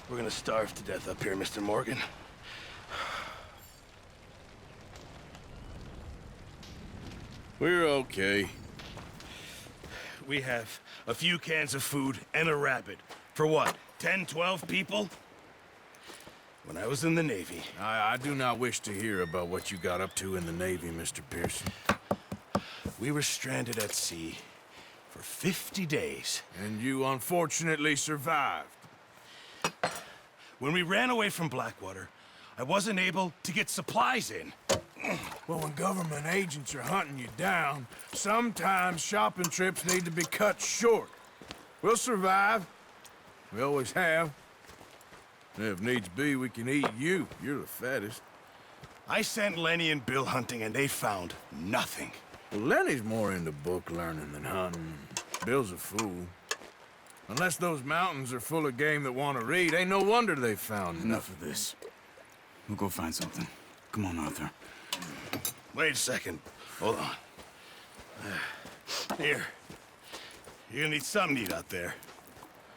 We're gonna starve to death up here, Mr. Morgan. We're okay. We have a few cans of food and a rabbit. For what, 10, 12 people? When I was in the Navy... I do not wish to hear about what you got up to in the Navy, Mr. Pearson. We were stranded at sea for 50 days. And you unfortunately survived. When we ran away from Blackwater, I wasn't able to get supplies in. Well, when government agents are hunting you down, sometimes shopping trips need to be cut short. We'll survive. We always have. And if needs be, we can eat you. You're the fattest. I sent Lenny and Bill hunting, and they found nothing. Well, Lenny's more into book learning than hunting. Bill's a fool. Unless those mountains are full of game that want to read, ain't no wonder they found Enough of this. We'll go find something. Come on, Arthur. Wait a second. Hold on. Here. You're gonna need something to eat out there.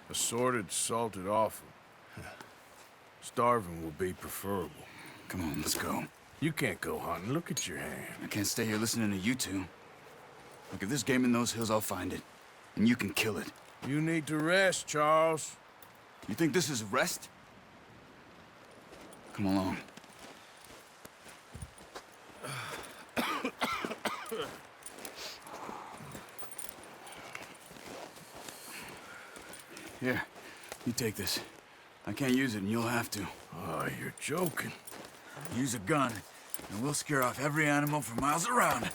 Assorted, salted offal. Starving will be preferable. Come on, let's go. You can't go hunting. Look at your hand. I can't stay here listening to you two. Look, if there's game in those hills, I'll find it. And you can kill it. You need to rest, Charles. You think this is rest? Come along. Here, you take this. I can't use it, and you'll have to. Oh, you're joking. Use a gun, and we'll scare off every animal for miles around.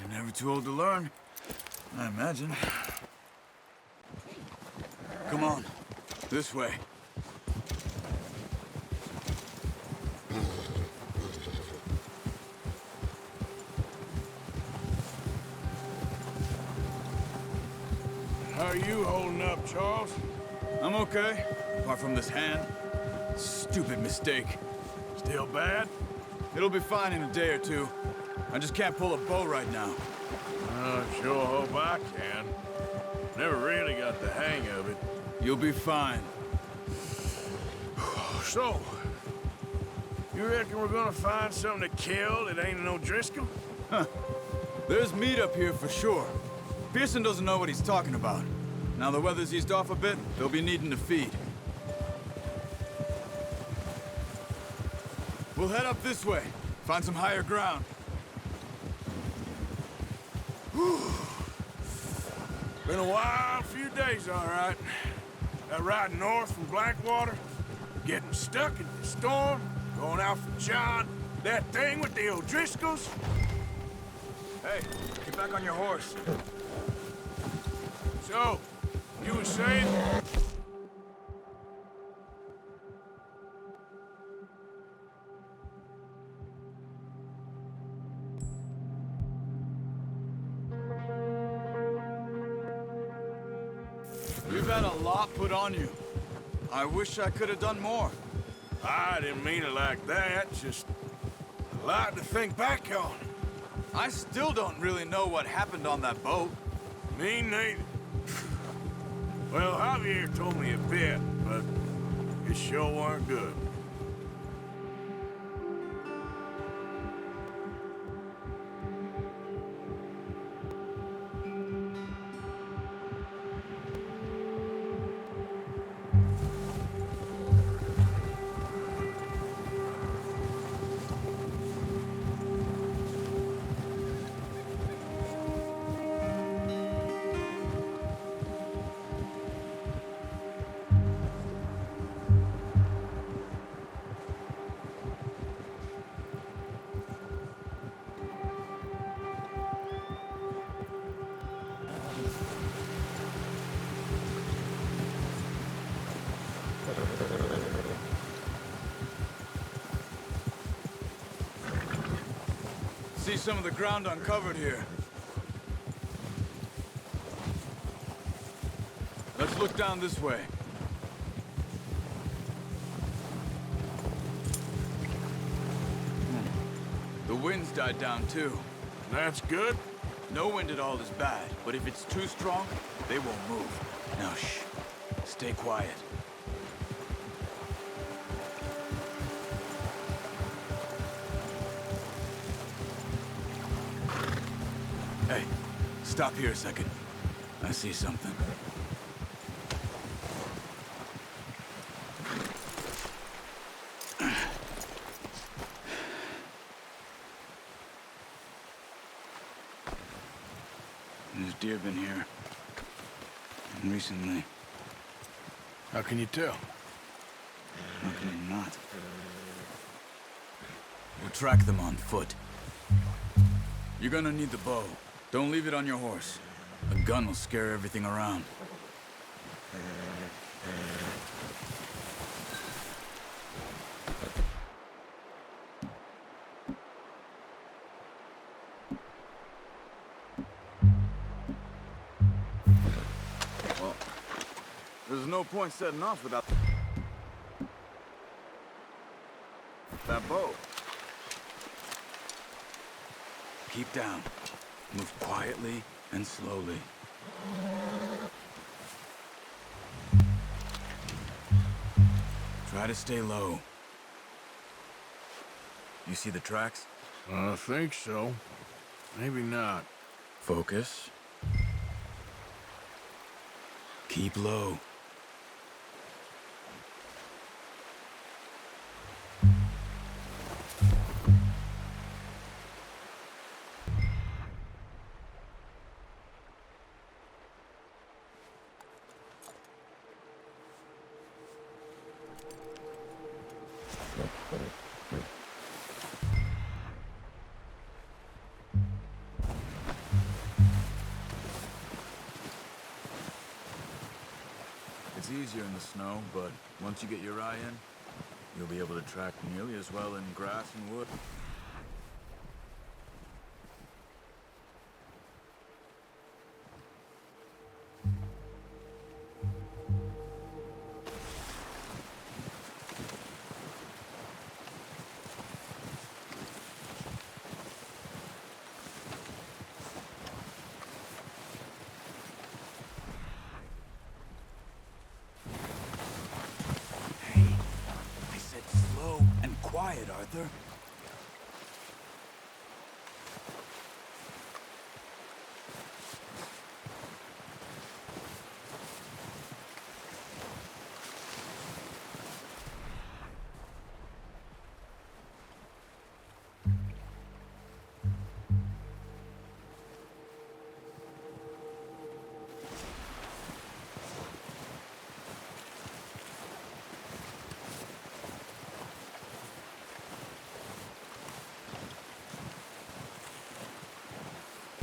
You're never too old to learn, I imagine. Come on, this way. How are you holding up, Charles? I'm okay, apart from this hand. Stupid mistake. Still bad? It'll be fine in a day or two. I just can't pull a bow right now. I sure hope I can. Never really got the hang of it. You'll be fine. So, you reckon we're gonna find something to kill that ain't no Driscoll? Huh. There's meat up here for sure. Pearson doesn't know what he's talking about. Now the weather's eased off a bit, they'll be needing to feed. We'll head up this way. Find some higher ground. Whew. Been a wild few days, all right. That ride north from Blackwater, getting stuck in the storm, going out for John, that thing with the O'Driscolls. Hey, get back on your horse. So, you were saying? You've had a lot put on you. I wish I could have done more. I didn't mean it like that, just a lot to think back on. I still don't really know what happened on that boat. Me neither. Well, Javier told me a bit, but it sure weren't good. some of the ground uncovered here. Let's look down this way. The wind's died down too. That's good. No wind at all is bad, but if it's too strong, they won't move. Now shh. Stay quiet. Hey, stop here a second. I see something. There's deer been here. And recently. How can you tell? How can you not? We'll track them on foot. You're gonna need the bow. Don't leave it on your horse. A gun will scare everything around. Well, there's no point setting off without that bow. Keep down. Move quietly and slowly. Try to stay low. You see the tracks? I think so. Maybe not. Focus. Keep low. It's easier in the snow, but once you get your eye in, you'll be able to track nearly as well in grass and wood. Quiet, Arthur.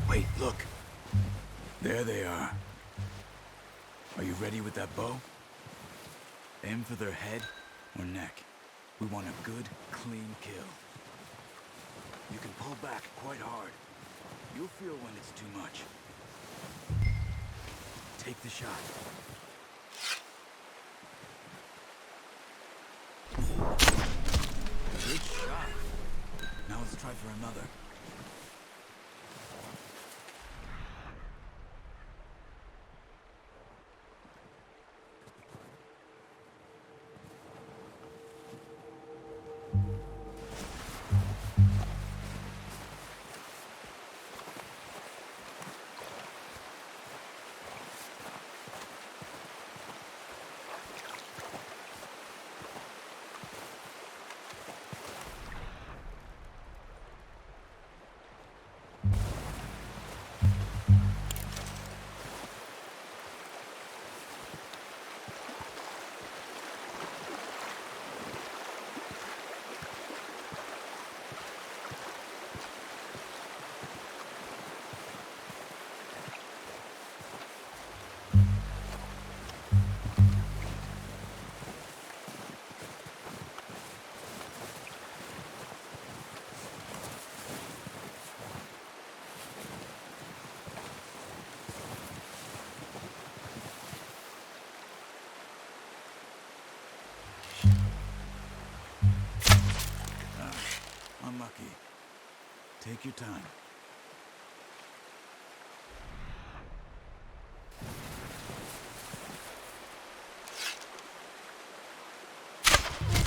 Wait, look. There they are. Are you ready with that bow? Aim for their head or neck. We want a good, clean kill. You can pull back quite hard. You'll feel when it's too much. Take the shot. Good shot. Now let's try for another. Take your time.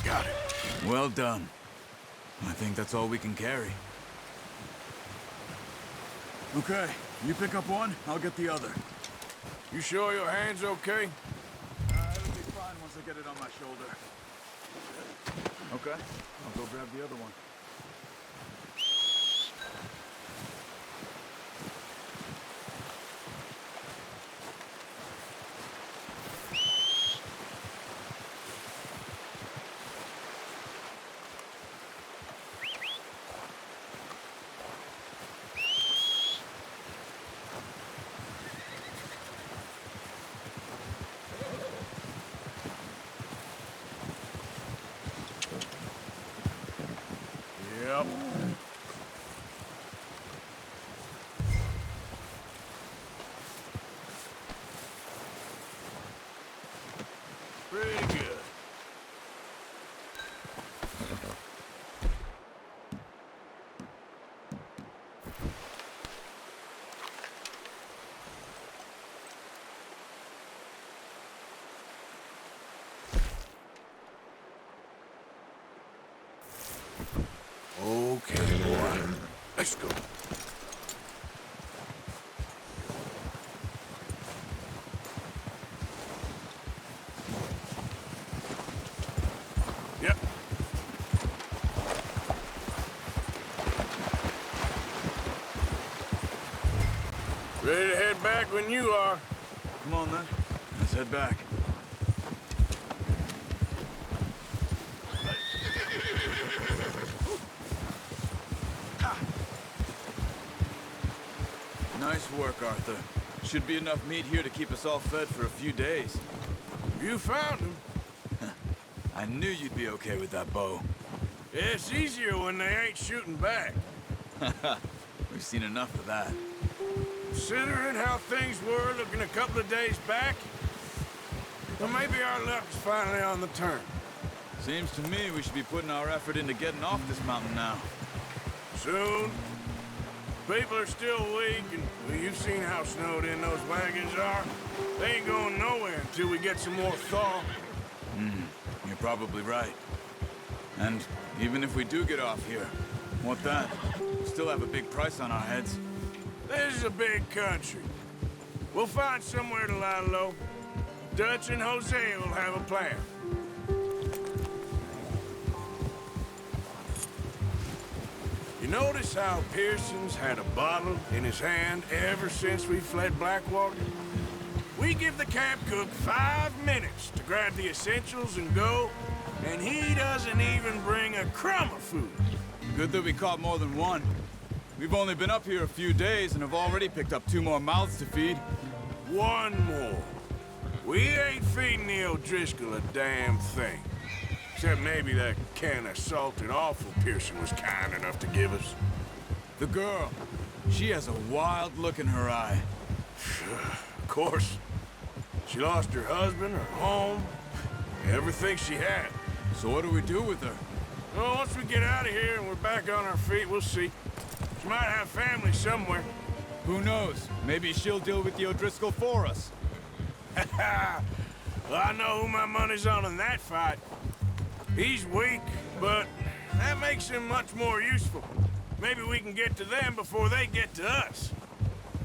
Got it. Well done. I think that's all we can carry. Okay, you pick up one, I'll get the other. You sure your hand's okay? It'll be fine once I get it on my shoulder. Okay, I'll go grab the other one. Yep. Pretty good. Okay, boy. Let's go. Yep. Ready to head back when you are. Come on then, let's head back. Nice work, Arthur. Should be enough meat here to keep us all fed for a few days. You found him. I knew you'd be okay with that bow. It's easier when they ain't shooting back. We've seen enough of that. Considering how things were looking a couple of days back, well, maybe our luck's finally on the turn. Seems to me we should be putting our effort into getting off this mountain now. Soon. People are still weak, and well, you've seen how snowed in those wagons are. They ain't going nowhere until we get some more thaw. You're probably right. And even if we do get off here, what then? We still have a big price on our heads. This is a big country. We'll find somewhere to lie low. Dutch and Jose will have a plan. You notice how Pearson's had a bottle in his hand ever since we fled Blackwater? We give the camp cook 5 minutes to grab the essentials and go, and he doesn't even bring a crumb of food. Good that we caught more than one. We've only been up here a few days and have already picked up 2 more mouths to feed. One more. We ain't feeding the O'Driscoll a damn thing. Except maybe that can of salted offal Pearson was kind enough to give us. The girl, she has a wild look in her eye. Of course. She lost her husband, her home, everything she had. So what do we do with her? Well, once we get out of here and we're back on our feet, we'll see. She might have family somewhere. Who knows? Maybe she'll deal with the O'Driscoll for us. Well, I know who my money's on in that fight. He's weak, but that makes him much more useful. Maybe we can get to them before they get to us.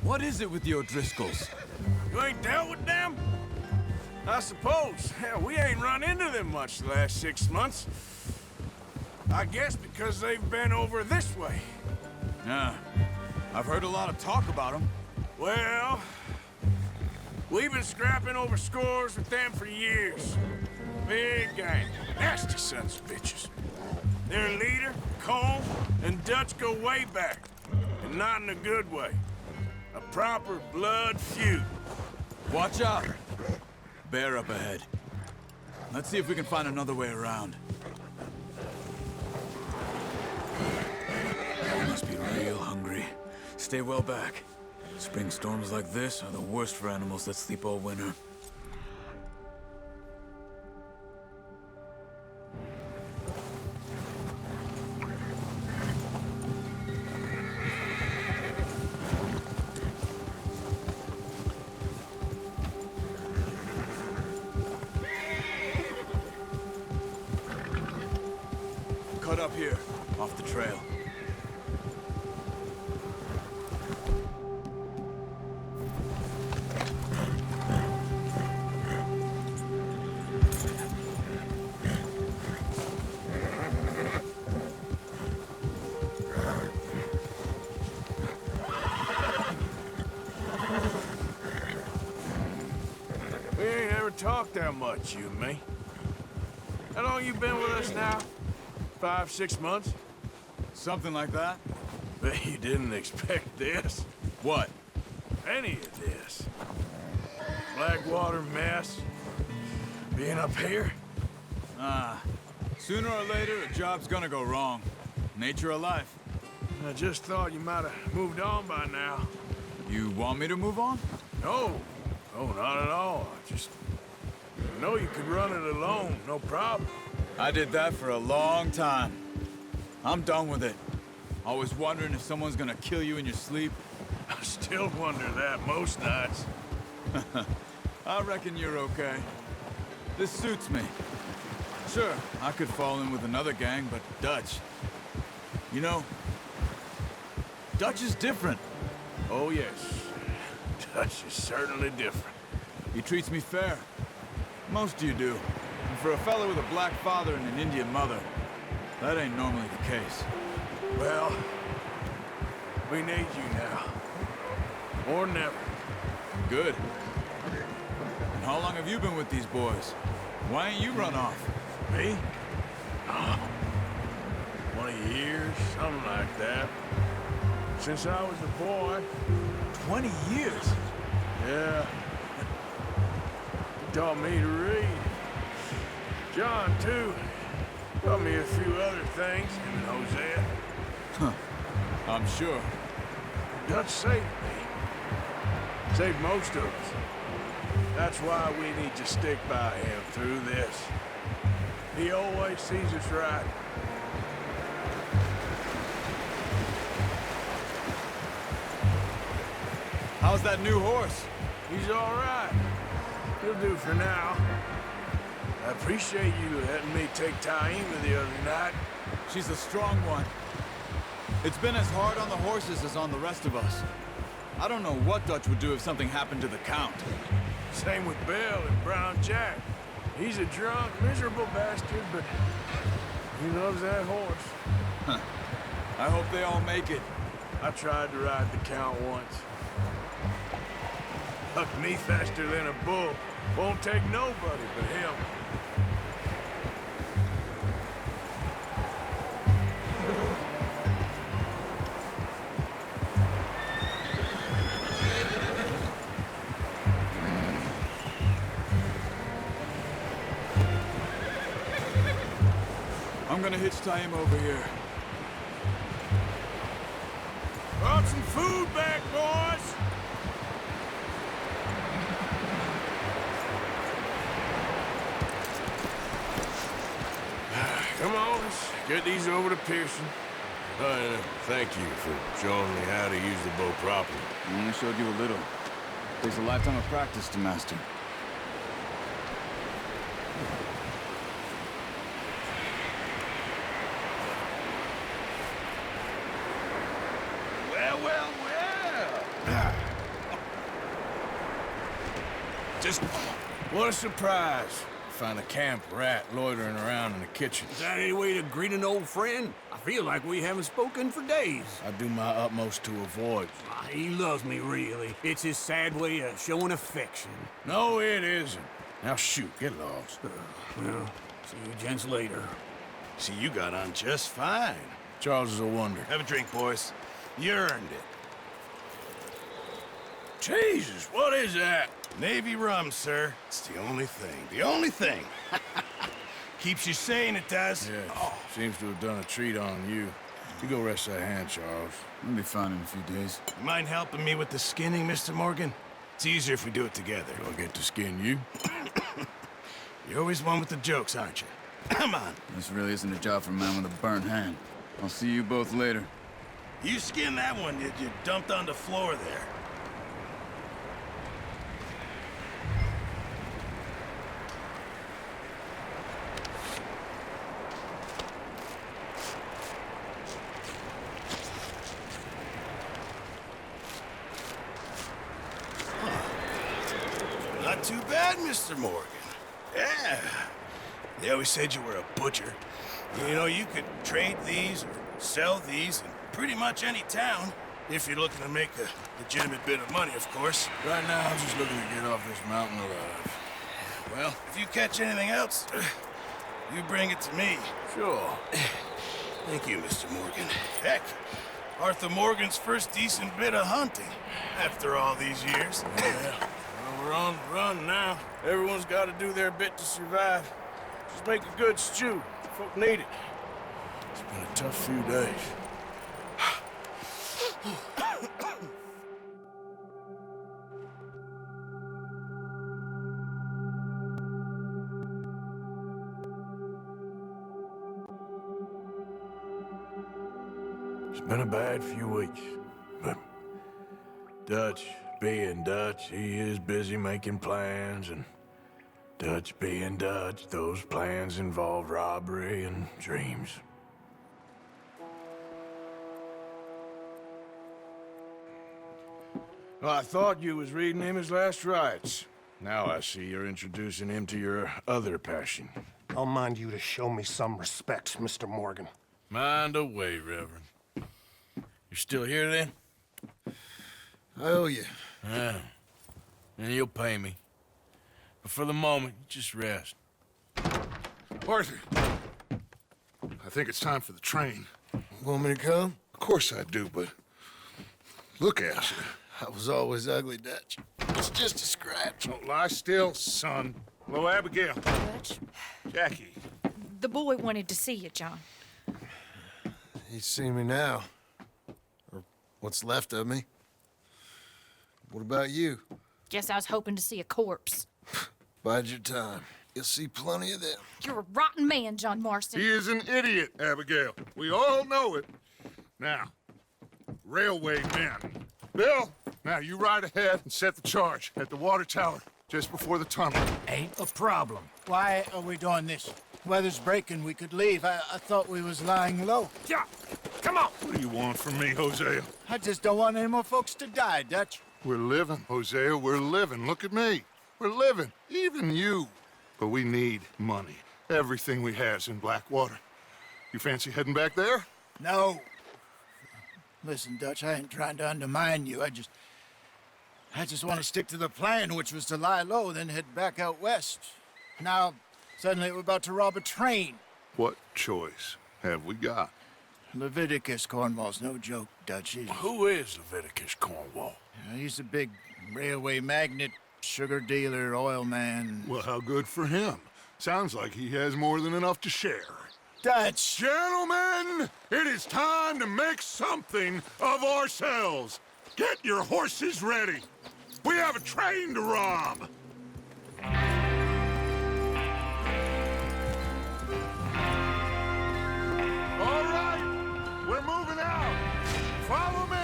What is it with the O'Driscolls? You ain't dealt with them? I suppose. Hell, we ain't run into them much the last 6 months. I guess because they've been over this way. Yeah, I've heard a lot of talk about them. Well, we've been scrapping over scores with them for years. Big gang. Nasty sons of bitches. Their leader, Kolom, and Dutch go way back. And not in a good way. A proper blood feud. Watch out! Bear up ahead. Let's see if we can find another way around. You must be real hungry. Stay well back. Spring storms like this are the worst for animals that sleep all winter. cut up here, off the trail. We ain't ever talked that much, you and me. How long you been with us now? 5, 6 months? Something like that? Bet you didn't expect this. What? Any of this. Blackwater mess. Being up here. Sooner or later, a job's gonna go wrong. Nature of life. I just thought you might have moved on by now. You want me to move on? No. No, not at all. I just know you could run it alone, no problem. I did that for a long time. I'm done with it. Always wondering if someone's gonna kill you in your sleep. I still wonder that most nights. I reckon you're okay. This suits me. Sure, I could fall in with another gang, but Dutch... You know, Dutch is different. Oh, yes. Dutch is certainly different. He treats me fair. Most of you do. And for a fella with a black father and an Indian mother, that ain't normally the case. Well, we need you now. More than ever. Good. And how long have you been with these boys? Why ain't you run off? Me? Oh, 20 years, something like that. Since I was a boy. 20 years? Yeah. He taught me to read. John, too. Taught me a few other things, him and Hosea. Huh. I'm sure. Dutch saved me. Saved most of us. That's why we need to stick by him through this. He always sees us right. How's that new horse? He's all right. He'll do for now. I appreciate you letting me take Taima the other night. She's a strong one. It's been as hard on the horses as on the rest of us. I don't know what Dutch would do if something happened to the Count. Same with Bill and Brown Jack. He's a drunk, miserable bastard, but he loves that horse. Huh. I hope they all make it. I tried to ride the Count once. Hucked me faster than a bull. Won't take nobody but him. I'm gonna hitch Taima over here. Brought some food back, boys! Come on, let's get these over to Pearson. Thank you for showing me how to use the bow properly. I only showed you a little. Takes a lifetime of practice to master. Well, well, well. Just what a surprise. Find a camp rat loitering around in the kitchen. Is that any way to greet an old friend? I feel like we haven't spoken for days. I do my utmost to avoid. He loves me, really. It's his sad way of showing affection. No, it isn't. Now shoot, get lost. Well, see you gents later. See, you got on just fine. Charles is a wonder. Have a drink, boys. You earned it. Jesus, what is that? Navy rum, sir. It's the only thing. The only thing. Keeps you sane, it does. Yeah, seems to have done a treat on you. You go rest that hand, Charles. I'll be fine in a few days. You mind helping me with the skinning, Mr. Morgan? It's easier if we do it together. Do I get to skin you? You're always one with the jokes, aren't you? Come on. This really isn't a job for a man with a burnt hand. I'll see you both later. You skinned that one that you dumped on the floor there. not too bad, Mr. Morgan. Yeah. They always said you were a butcher. You know, you could trade these or sell these in pretty much any town, if you're looking to make a legitimate bit of money, of course. Right now, I'm just looking to get off this mountain alive. Well, if you catch anything else, you bring it to me. Sure. Thank you, Mr. Morgan. Heck, Arthur Morgan's first decent bit of hunting after all these years. Yeah. Well, we're on the run now. Everyone's got to do their bit to survive. Just make a good stew. Folk need it. It's been a tough few days. It's been a bad few weeks, but Dutch being Dutch, he is busy making plans, and Dutch being Dutch, those plans involve robbery and dreams. Well, I thought you was reading him his last rites. Now I see you're introducing him to your other passion. I'll mind you to show me some respect, Mr. Morgan. Mind away, Reverend. You're still here, then? I owe you. Yeah. And you'll pay me. But for the moment, just rest. Arthur, I think it's time for the train. Want me to come? Of course I do, but look at you. I was always ugly, Dutch. It's just a scratch. Don't lie still, son. Hello, Abigail. Dutch, Jackie. the boy wanted to see you, John. He's seen me now. Or what's left of me. What about you? Guess I was hoping to see a corpse. Bide your time. You'll see plenty of them. You're a rotten man, John Marston. He is an idiot, Abigail. We all know it. Now, railway men. Bill, now you ride ahead and set the charge at the water tower just before the tunnel. Ain't a problem. Why are we doing this? Weather's breaking. We could leave. I thought we was lying low. Yeah, come on. What do you want from me, Hosea? I just don't want any more folks to die, Dutch. We're living, Hosea. We're living. Look at me. We're living. Even you. But we need money. Everything we has in Blackwater. You fancy heading back there? No. Listen, Dutch, I ain't trying to undermine you. I just want to stick to the plan, which was to lie low, then head back out west. Now, suddenly we're about to rob a train. What choice have we got? Leviticus Cornwall's no joke, Dutch. Who is Leviticus Cornwall? He's a big railway magnate, sugar dealer, oil man. Well, how good for him. Sounds like he has more than enough to share. Dutch! Gentlemen, it is time to make something of ourselves. Get your horses ready. We have a train to rob. All right, we're moving out. Follow me.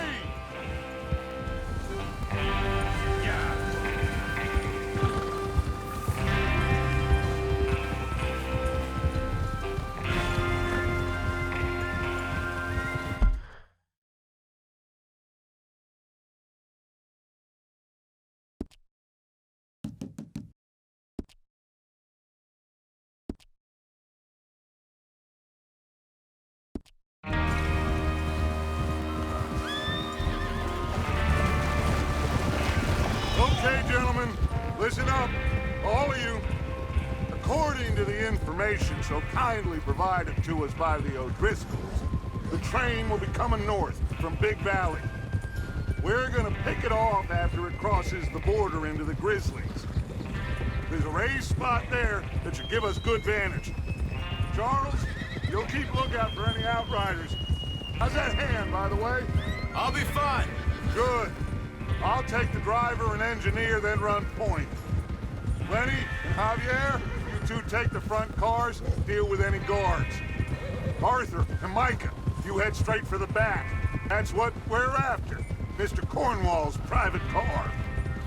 Okay, gentlemen, listen up, all of you. According to the information so kindly provided to us by the O'Driscolls, the train will be coming north from Big Valley. We're gonna pick it off after it crosses the border into the Grizzlies. There's a raised spot there that should give us good vantage. Charles, you'll keep lookout for any outriders. How's that hand, by the way? I'll be fine. Good. I'll take the driver and engineer, then run point. Lenny and Javier, you two take the front cars, deal with any guards. Arthur and Micah, you head straight for the back. That's what we're after. Mr. Cornwall's private car.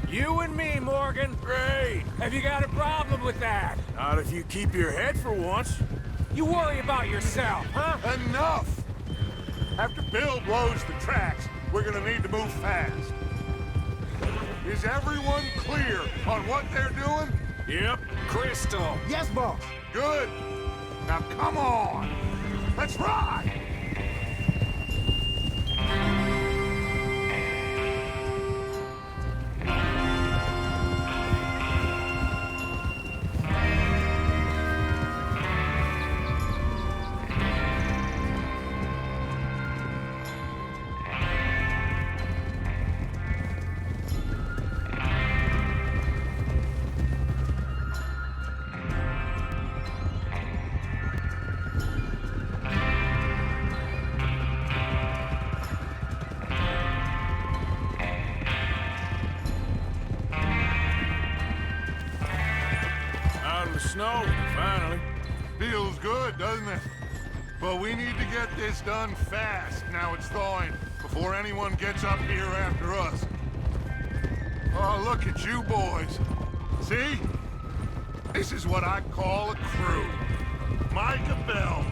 You and me, Morgan. Great. Have you got a problem with that? Not if you keep your head for once. You worry about yourself, huh? Enough! After Bill blows the tracks, we're gonna need to move fast. Is everyone clear on what they're doing? Yep. Crystal. Yes, boss. Good. Now come on. Let's ride. Out of the snow, finally. Feels good, doesn't it? But we need to get this done fast now it's thawing, before anyone gets up here after us. Oh, look at you boys. See? This is what I call a crew. Micah Bell,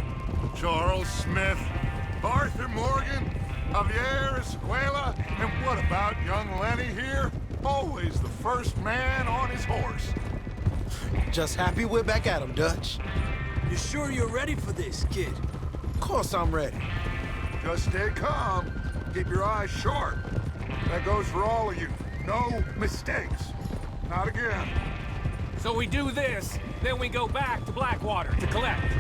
Charles Smith, Arthur Morgan, Javier Escuela, and what about young Lenny here? Always the first man on his horse. Just happy we're back at 'em, Dutch. You sure you're ready for this, kid? Of course I'm ready. Just stay calm. Keep your eyes sharp. That goes for all of you. No mistakes. Not again. So we do this, then we go back to Blackwater to collect.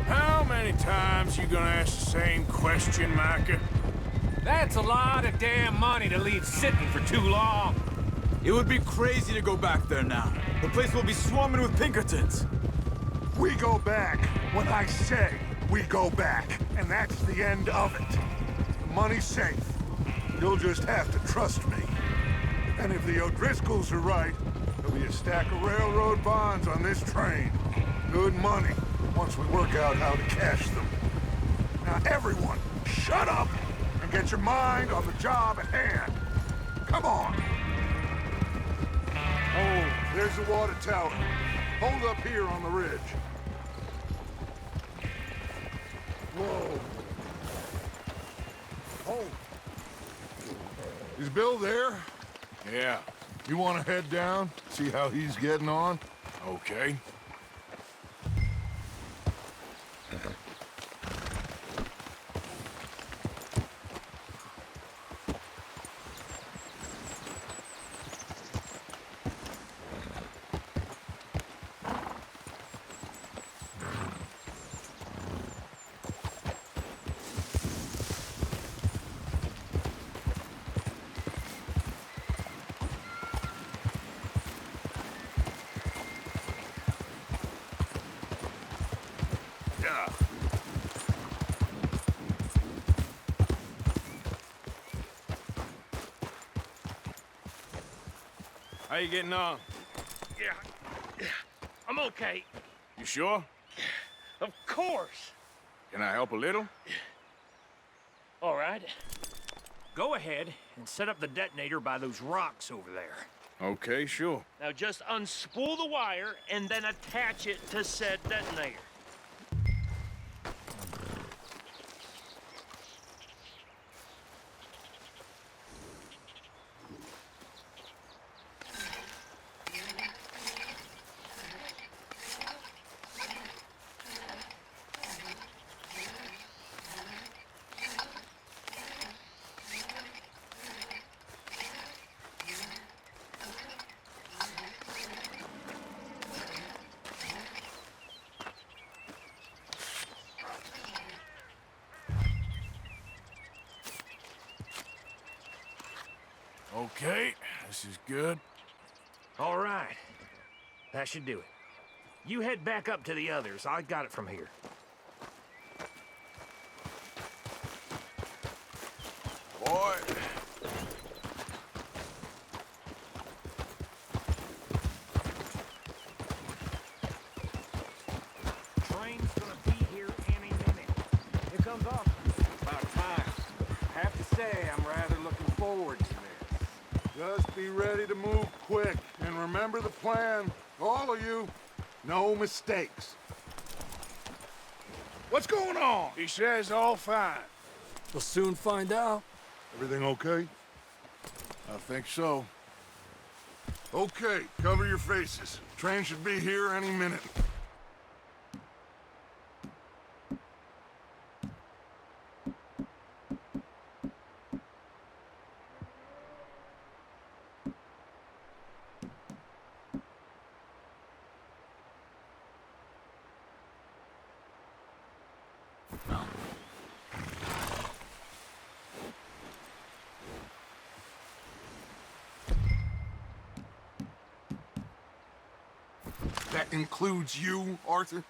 How many times you gonna ask the same question, Micah? That's a lot of damn money to leave sitting for too long. It would be crazy to go back there now. The place will be swarming with Pinkertons. We go back when I say we go back, and that's the end of it. The money's safe. You'll just have to trust me. And if the O'Driscolls are right, there'll be a stack of railroad bonds on this train. Good money, once we work out how to cash them. Now everyone, shut up and get your mind on the job at hand. Come on. Oh, there's the water tower. Hold up here on the ridge. Whoa. Oh. Is Bill there? Yeah. You want to head down, see how he's getting on? Okay. Yeah. How you getting on? Yeah, I'm okay. You sure? Of course. Can I help a little? All right. Go ahead and set up the detonator by those rocks over there. Okay, sure. Now just unspool the wire and then attach it to said detonator. Okay, this is good. All right. That should do it. You head back up to the others. I got it from here. Boy. Train's gonna be here any minute. Here comes off. About time. Have to say, I'm rather looking forward to this. Just be ready to move quick, and remember the plan. All of you, no mistakes. What's going on? He says all fine. We'll soon find out. Everything okay? I think so. Okay, cover your faces. Train should be here any minute. That includes you, Arthur?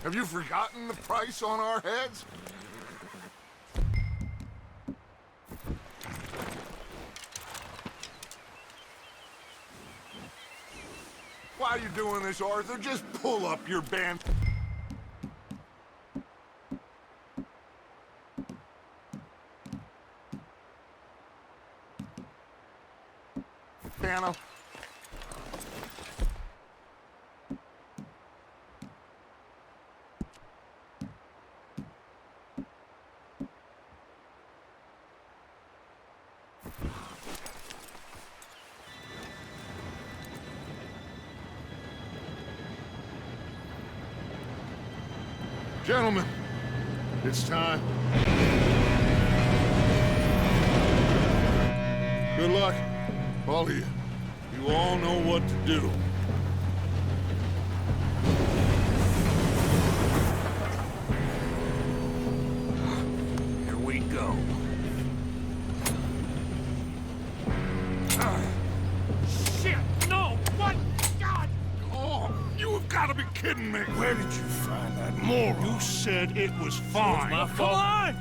Have you forgotten the price on our heads? Why are you doing this, Arthur? Just pull up your band. Banner. Gentlemen, it's time. Good luck, all of you. You all know what to do. Here we go. Shit! No! What? God! Oh, you have got to be kidding me! Where did you find that moron? You said it was fine. my fault. Come on!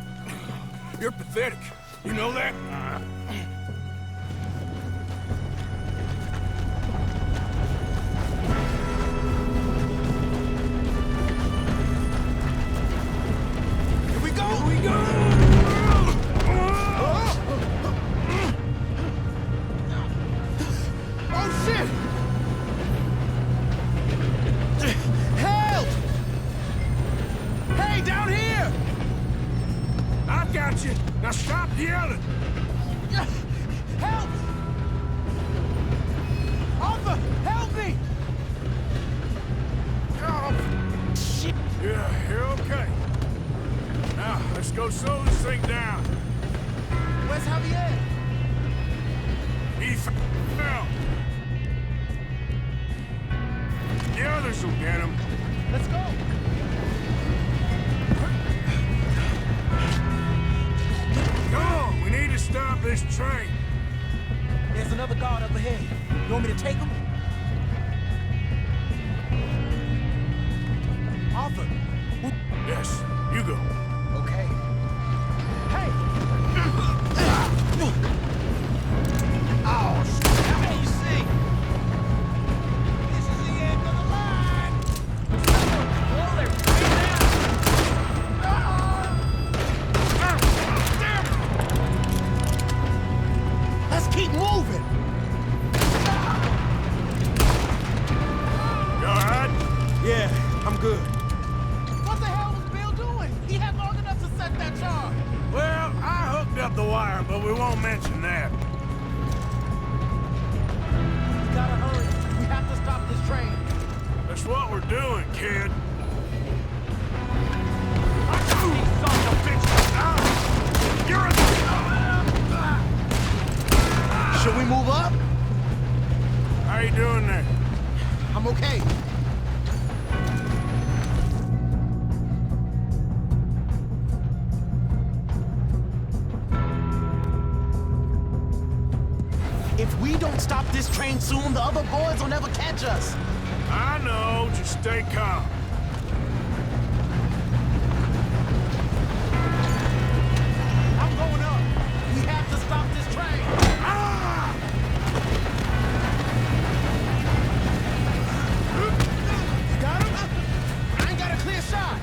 You're pathetic. You know that? Here we go! Here we go! Oh, shit! Help! Hey, down here! I got you. Now stop yelling. Help! Arthur, help me! Oh, shit. Yeah, you're okay. Now, let's go slow this thing down. Where's Javier? He fell. The others will get him. Let's go! Come on, we need to stop this train. There's another guard up ahead. You want me to take him? Arthur. Yes, you go. Okay. Hey! Oh, shit! How many you see? This is the end of the line! Oh, they're down! Let's keep moving! You all right? Yeah, I'm good. What the hell was Bill doing? He had long enough to set that charge. Well, I hooked up the wire, but we won't mention that. We gotta hurry. We have to stop this train. That's what we're doing, kid. Should we move up? How you doing there? I'm okay. If we don't stop this train soon, the other boys will never catch us. I know, just stay calm. I'm going up. We have to stop this train. Ah! You got him? I ain't got a clear shot.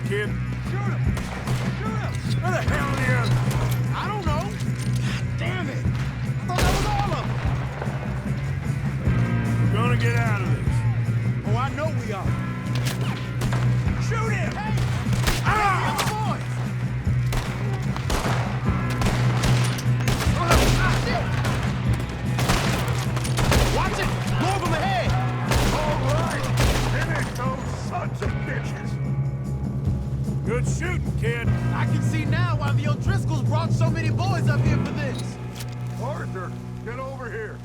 kid. Shoot him! Shoot him! Where the hell are you? I don't know. God damn it! I thought that was all of them. We're gonna get out of this. Oh, I know we are. Shoot him! Hey! Ah! The boys! Watch it! More of them ahead! All right! Finish those sons of bitches! Good shooting, kid. I can see now why the O'Driscolls brought so many boys up here for this. Arthur, get over here.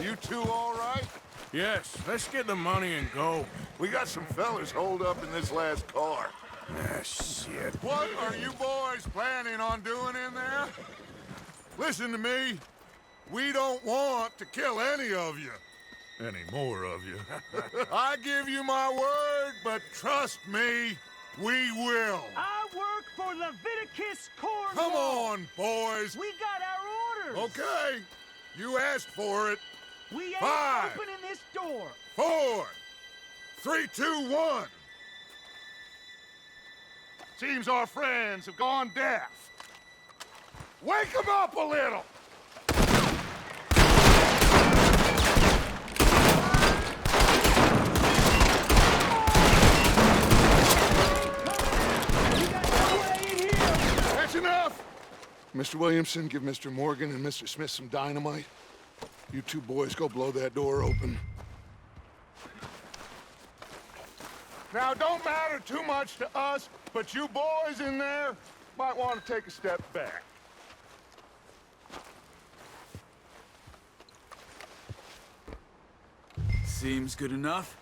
You two all right? Yes, let's get the money and go. We got some fellas holed up in this last car. Ah, shit. What are you boys planning on doing in there? Listen to me. We don't want to kill any of you. Any more of you. I give you my word, but trust me, we will. I work for Leviticus Corps. Come on, boys. We got our orders. Okay, you asked for it. We ain't 5, opening this door. 4, 3, 2, 1. Seems our friends have gone deaf. Wake them up a little. That's enough. Mr. Williamson, give Mr. Morgan and Mr. Smith some dynamite. You two boys go blow that door open. Now, don't matter too much to us, but you boys in there might want to take a step back. Seems good enough.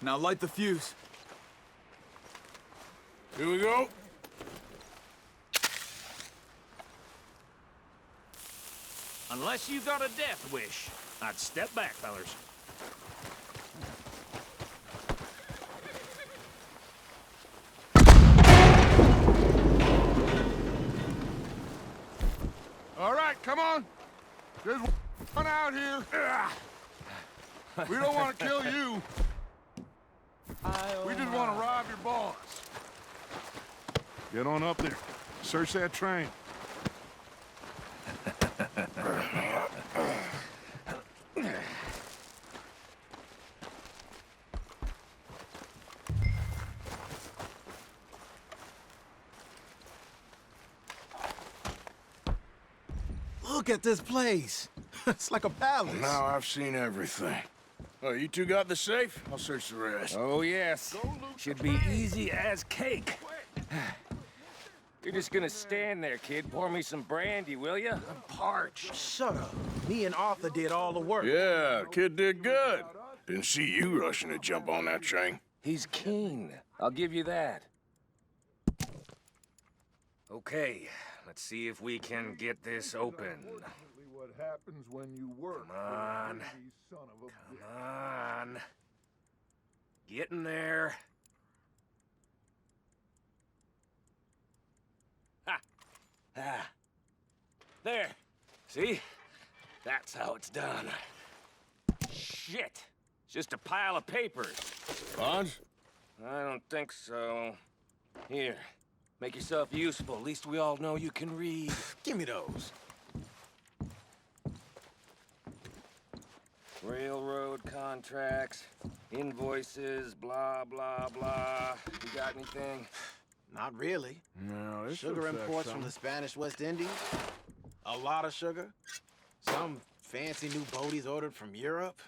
Now light the fuse. Here we go. Unless you got a death wish, I'd step back, fellers. All right, come on. There's one out here. We don't want to kill you. We just want to rob your boss. Get on up there. Search that train. Look at this place. It's like a palace. Now I've seen everything. Oh, you two got the safe? I'll search the rest. Oh, yes. Should be easy as cake. You're just gonna stand there, kid. Pour me some brandy, will you? I'm parched. Shut up. Me and Arthur did all the work. Yeah, kid did good. Didn't see you rushing to jump on that train. He's keen. I'll give you that. Okay, let's see if we can get this open. What happens when you work? Come on. Come on. Get in there. Ha! Ah. There. See? That's how it's done. Shit. It's just a pile of papers. Bonds? I don't think so. Here. Make yourself useful. At least we all know you can read. Give me those. Railroad contracts, invoices, blah, blah, blah. You got anything? Not really. No, this Sugar looks like imports from something. the Spanish West Indies. A lot of sugar. Some fancy new boaties ordered from Europe.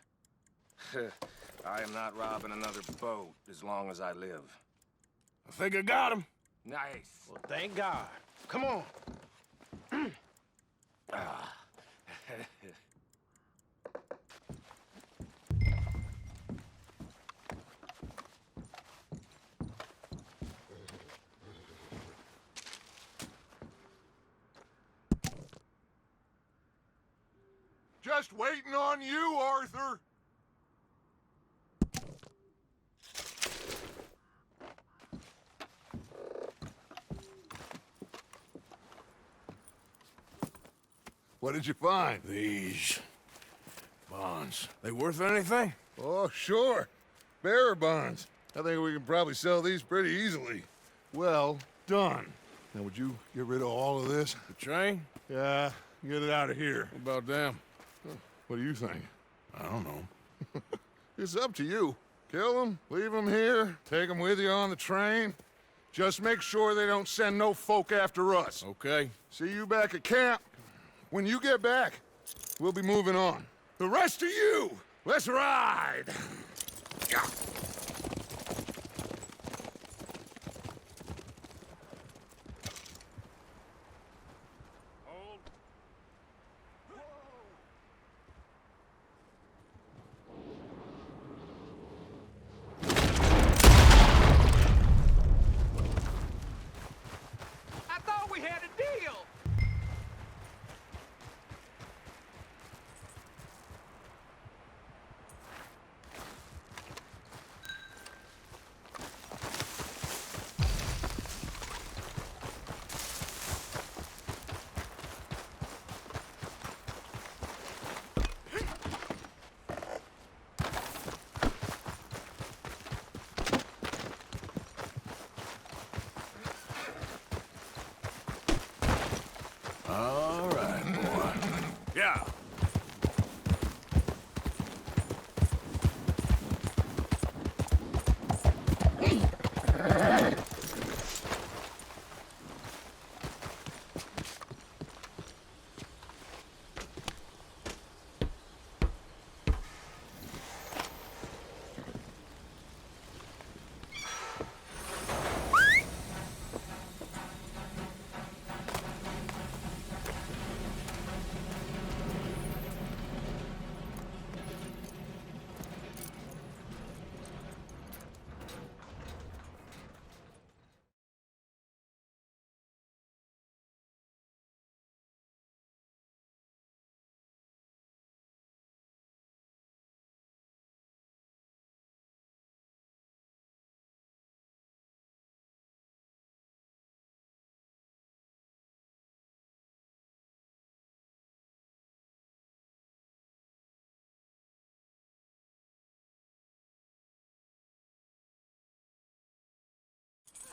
I am not robbing another boat as long as I live. I think I got him. Nice. Well, thank God. Come on. Just waiting on you, Arthur. What did you find? These bonds. They worth anything? Oh, sure. Bearer bonds. I think we can probably sell these pretty easily. Well done. Now, would you get rid of all of this? The train? Yeah, get it out of here. What about them? What do you think? I don't know. It's up to you. Kill them, leave them here, take them with you on the train. Just make sure they don't send no folk after us. Okay. See you back at camp. When you get back, we'll be moving on. The rest of you, let's ride! Yeah. I thought we had a deal. All right, boy. Yeah.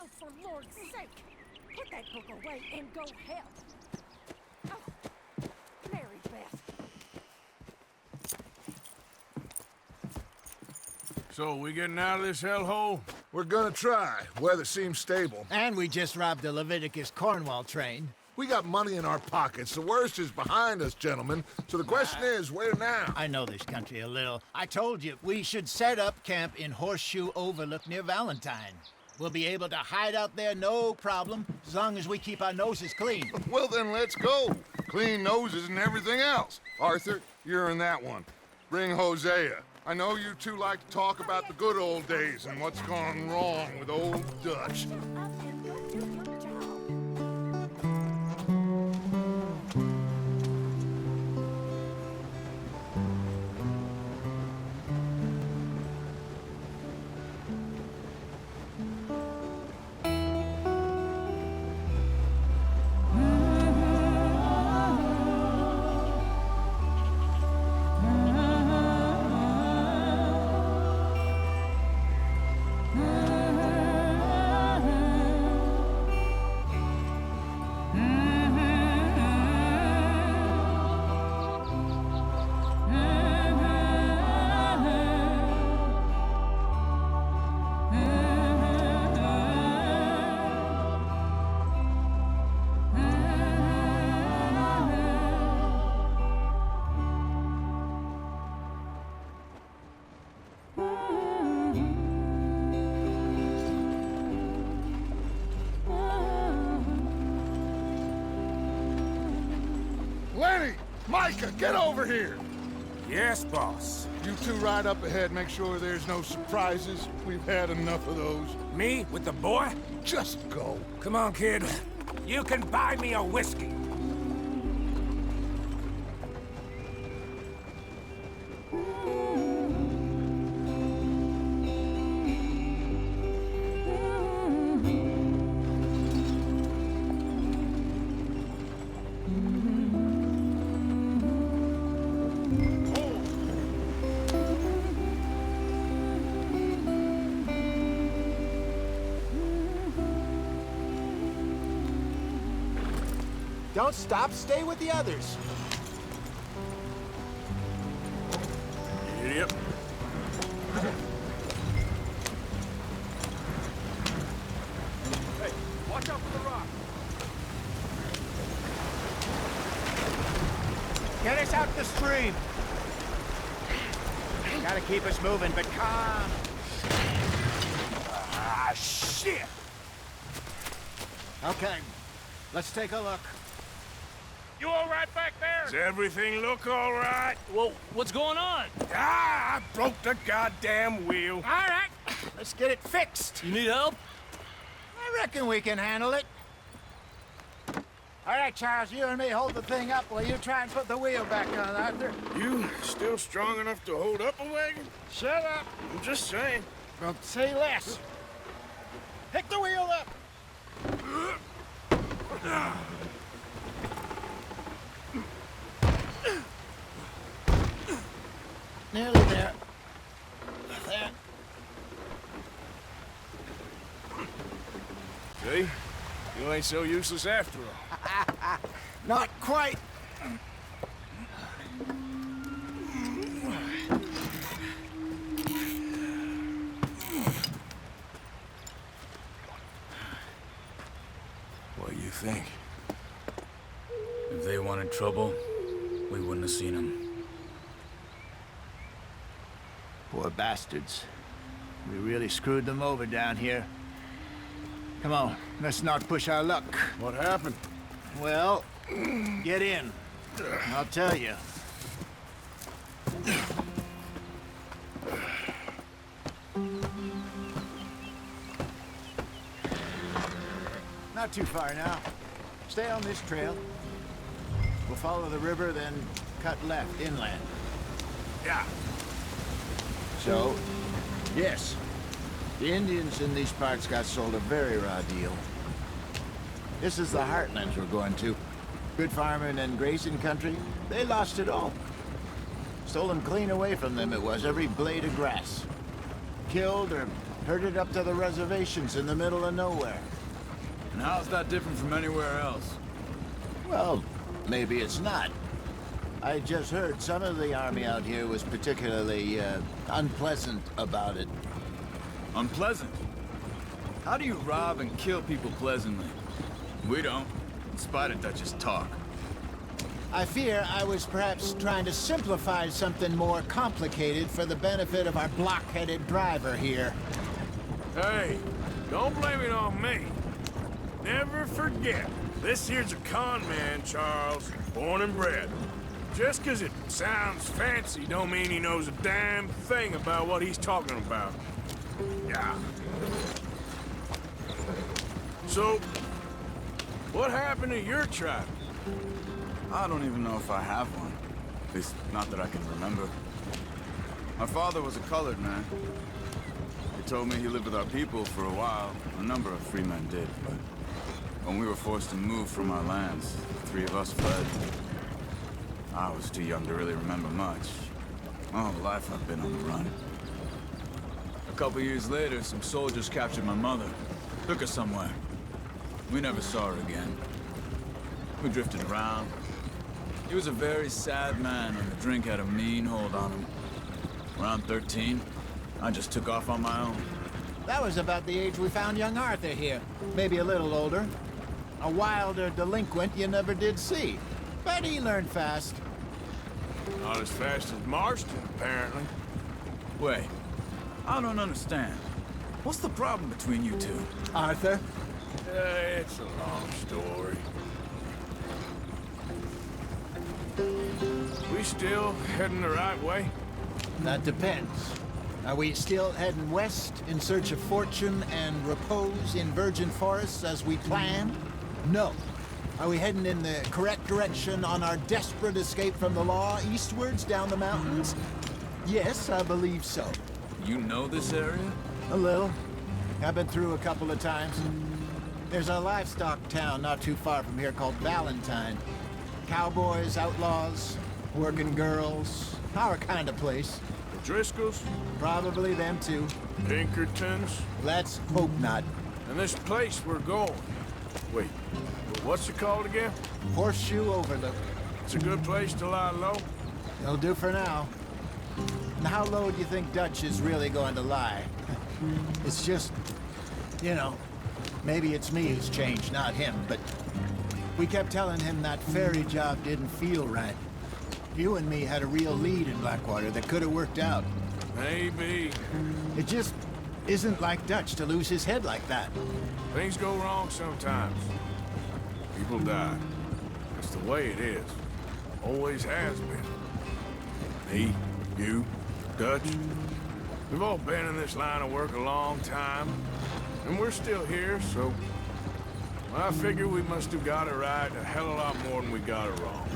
Oh, for Lord's sake, put that book away and go help. Oh, Mary Beth. So, we getting out of this hellhole? We're gonna try. Weather seems stable. And we just robbed the Leviticus Cornwall train. We got money in our pockets. The worst is behind us, gentlemen. So the question is, where now? I know this country a little. I told you, we should set up camp in Horseshoe Overlook near Valentine. We'll be able to hide out there no problem, as long as we keep our noses clean. Well, then let's go. Clean noses and everything else. Arthur, you're in that one. Bring Hosea. I know you two like to talk about the good old days and what's gone wrong with old Dutch. Lenny! Micah, get over here! Yes, boss. You two ride up ahead, make sure there's no surprises. We've had enough of those. Me with the boy? Just go. Come on, kid. You can buy me a whiskey. Don't stop. Stay with the others. Yep. Hey, watch out for the rock. Get us out the stream. Gotta keep us moving, but calm. Ah, shit! Okay, let's take a look. You all right back there? Does everything look all right? Well, what's going on? Ah, I broke the goddamn wheel. All right, let's get it fixed. You need help? I reckon we can handle it. All right, Charles, you and me hold the thing up while you try and put the wheel back on, Arthur. You still strong enough to hold up a wagon? Shut up. I'm just saying. Well, say less. Pick the wheel up. Nearly there. There. See? You ain't so useless after all. Not quite. What do you think? If they wanted trouble, we wouldn't have seen them. Poor bastards. We really screwed them over down here. Come on, let's not push our luck. What happened? Well, get in. I'll tell you. Not too far now. Stay on this trail. We'll follow the river, then cut left inland. Yeah. So, yes, the Indians in these parts got sold a very raw deal. This is the heartlands we're going to. Good farming and grazing country, they lost it all. Stolen clean away from them it was, every blade of grass. Killed or herded up to the reservations in the middle of nowhere. And how's that different from anywhere else? Well, maybe it's not. I just heard some of the army out here was particularly unpleasant about it. Unpleasant? How do you rob and kill people pleasantly? We don't, in spite of Dutch's talk. I fear I was perhaps trying to simplify something more complicated for the benefit of our block-headed driver here. Hey, don't blame it on me. Never forget, this here's a con man, Charles, born and bred. Just 'cause it sounds fancy don't mean he knows a damn thing about what he's talking about. Yeah. So, what happened to your tribe? I don't even know if I have one. At least, not that I can remember. My father was a colored man. He told me he lived with our people for a while. A number of free men did, but when we were forced to move from our lands, the three of us fled. I was too young to really remember much. My whole life I've been on the run. A couple years later, some soldiers captured my mother. Took her somewhere. We never saw her again. We drifted around. He was a very sad man, and the drink had a mean hold on him. Around 13, I just took off on my own. That was about the age we found young Arthur here. Maybe a little older. A wilder delinquent you never did see. But he learned fast. Not as fast as Marston, apparently. Wait, I don't understand. What's the problem between you two? Arthur? It's a long story. We still heading the right way? That depends. Are we still heading west in search of fortune and repose in virgin forests as we planned? No. Are we heading in the correct direction on our desperate escape from the law eastwards down the mountains? Yes, I believe so. You know this area? A little. I've been through a couple of times. There's a livestock town not too far from here called Valentine. Cowboys, outlaws, working girls, our kind of place. The Driscolls? Probably them too. Pinkertons? Let's hope not. And this place we're going, Wait, what's it called again? Horseshoe Overlook. It's a good place to lie low. It'll do for now. And how low do you think Dutch is really going to lie? It's just, you know, maybe it's me who's changed, not him, but we kept telling him that ferry job didn't feel right. You and me had a real lead in Blackwater that could have worked out. Maybe. It just isn't like Dutch to lose his head like that. Things go wrong sometimes. People die. It's the way it is. Always has been. Me, you, Dutch. We've all been in this line of work a long time. And we're still here, so... I figure we must have got it right a hell of a lot more than we got it wrong.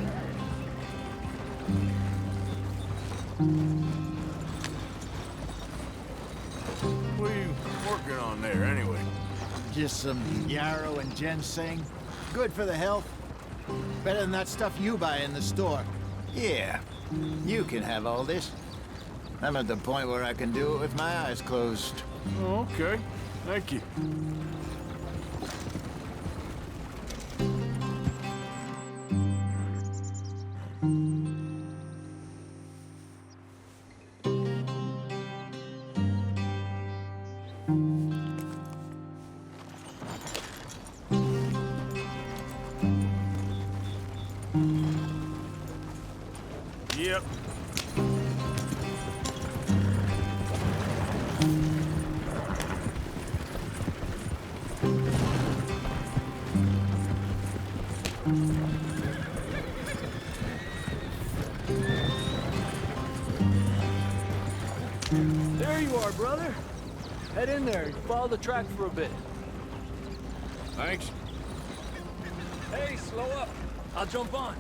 What are you working on there, anyway? Just some yarrow and ginseng. Good for the health. Better than that stuff you buy in the store. Yeah, you can have all this. I'm at the point where I can do it with my eyes closed. Oh, okay. Thank you. Yep. There you are, brother. Head in there and follow the track for a bit. Thanks. Hey, slow up. I'll jump on.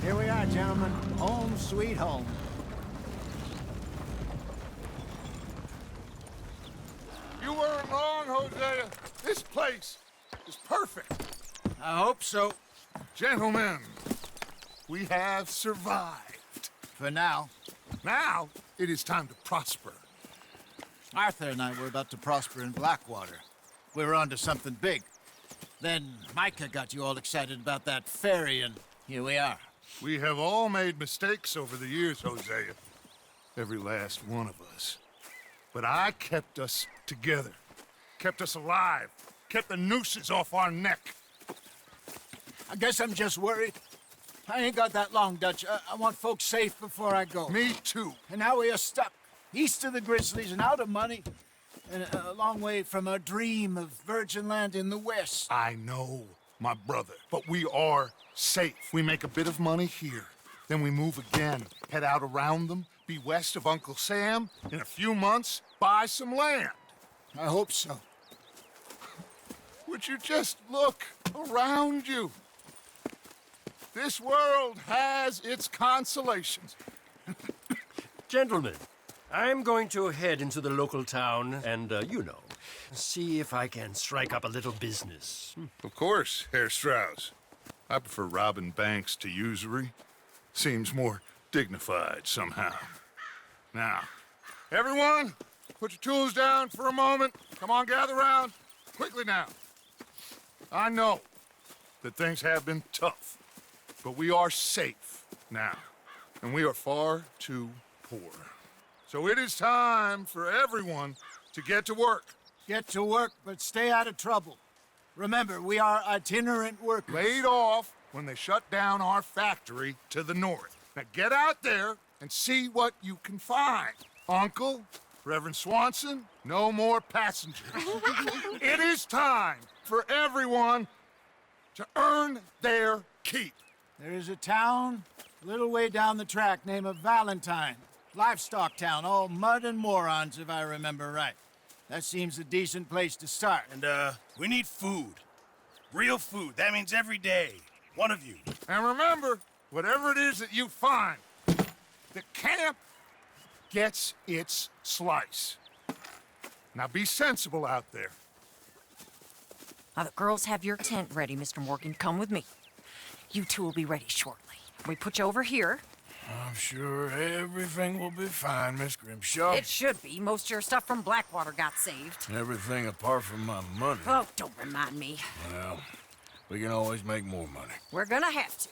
Here we are, gentlemen. Home sweet home. You weren't wrong, Hosea. This place is perfect. I hope so. Gentlemen, we have survived. For now. Now, it is time to prosper. Arthur and I were about to prosper in Blackwater. We were onto something big. Then Micah got you all excited about that ferry, and here we are. We have all made mistakes over the years, Hosea. Every last one of us. But I kept us together. Kept us alive. Kept the nooses off our neck. I guess I'm just worried. I ain't got that long, Dutch. I want folks safe before I go. Me too. And now we are stuck. East of the Grizzlies and out of money. And a long way from our dream of virgin land in the west. I know, my brother. But we are safe. We make a bit of money here. Then we move again. Head out around them. Be west of Uncle Sam. In a few months, buy some land. I hope so. Would you just look around you? This world has its consolations. Gentlemen, I'm going to head into the local town and, see if I can strike up a little business. Of course, Herr Strauss. I prefer robbing banks to usury. Seems more dignified somehow. Now, everyone, put your tools down for a moment. Come on, gather round. Quickly now. I know that things have been tough, but we are safe now, and we are far too poor. So it is time for everyone to get to work. Get to work, but stay out of trouble. Remember, we are itinerant workers. Laid off when they shut down our factory to the north. Now get out there and see what you can find. Uncle, Reverend Swanson, no more passengers. It is time for everyone to earn their keep. There is a town a little way down the track named Valentine. Livestock town, all mud and morons, if I remember right. That seems a decent place to start. And, we need food. Real food. That means every day. One of you. And remember, whatever it is that you find, the camp gets its slice. Now be sensible out there. Now, the girls have your tent ready, Mr. Morgan. Come with me. You two will be ready shortly. We put you over here. I'm sure everything will be fine, Miss Grimshaw. It should be. Most of your stuff from Blackwater got saved. Everything apart from my money. Oh, don't remind me. Well, we can always make more money. We're gonna have to.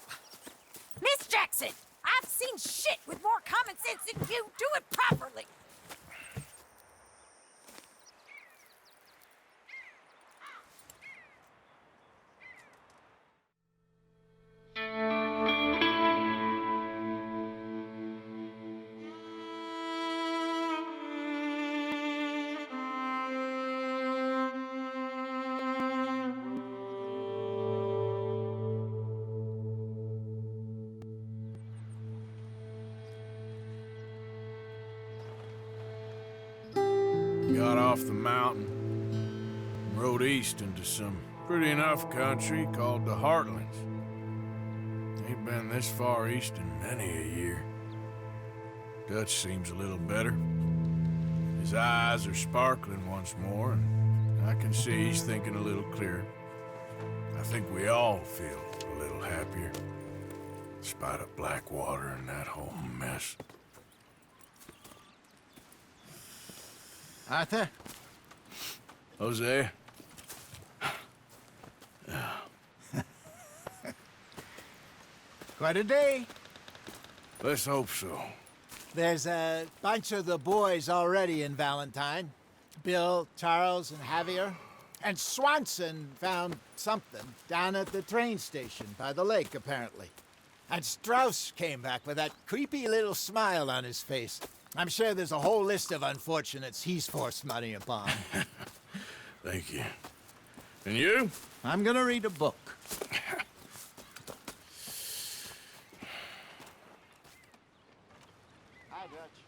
Miss Jackson, I've seen shit with more common sense than you. Do it properly. Got off the mountain, rode east into some pretty enough country called the Heartlands. Ain't been this far east in many a year. Dutch seems a little better. His eyes are sparkling once more, and I can see he's thinking a little clearer. I think we all feel a little happier, despite of Blackwater and that whole mess. Arthur? Jose? Quite a day. Let's hope so. There's a bunch of the boys already in Valentine. Bill, Charles, and Javier. And Swanson found something down at the train station by the lake, apparently. And Strauss came back with that creepy little smile on his face. I'm sure there's a whole list of unfortunates he's forced money upon. Thank you. And you? I'm gonna read a book. Hi, Dutch.